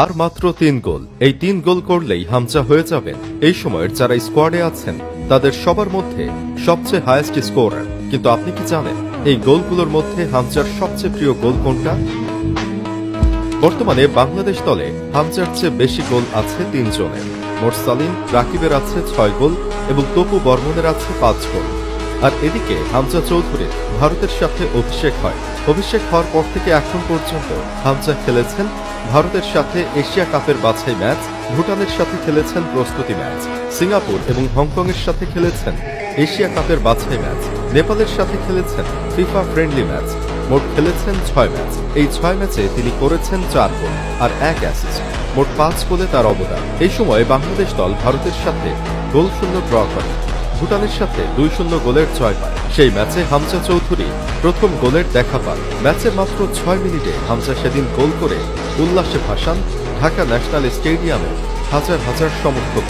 আর মাত্র 3 গোল। এই 3 গোল করলেই হামজা হয়ে যাবেন এই সময়ের যারা স্কোয়াডে আছেন তাদের সবার মধ্যে সবচেয়ে হাইয়েস্ট স্কোরার। কিন্তু আপনি কি জানেন এই গোলগুলোর মধ্যে হামজার সবচেয়ে প্রিয় গোল কোনটা? বর্তমানে বাংলাদেশ দলে হামজার চেয়ে বেশি গোল আছে 3 জনের। মোরসালিন রাকিবের আছে 6 গোল এবং তপু বর্মনের আছে 5 গোল। আর এদিকে হামজা চৌধুরীর ভারতের সাথে অভিষেক হয়। অভিষেক হওয়ার পর থেকে এখন পর্যন্ত হামজা খেলেছেন ভারতের সাথে এশিয়া কাপের বাছাই ম্যাচ, ভুটানের সাথে খেলেছেন প্রস্তুতি ম্যাচ, সিঙ্গাপুর এবং হংকংয়ের সাথে খেলেছেন এশিয়া কাপের বাছাই ম্যাচ, নেপালের সাথে খেলেছেন ফিফা ফ্রেন্ডলি ম্যাচ। মোট খেলেছেন 6 ম্যাচ। এই 6 ম্যাচে তিনি করেছেন 4 গোল আর 1 অ্যাসিস্ট, মোট 5 গোলে তার অবদান। এই সময় বাংলাদেশ দল ভারতের সাথে গোল শূন্য ড্র করে, ভুটানের সাথে 2-0 গোলের জয় পায়। সেই ম্যাচে হামজা চৌধুরী প্রথম গোলের দেখা পান। ম্যাচের মাত্র 6 মিনিটে হামজা সেদিন গোল করে উল্লাসে ভাসান ঢাকা ন্যাশনাল স্টেডিয়ামে হাজার হাজার সমর্থক।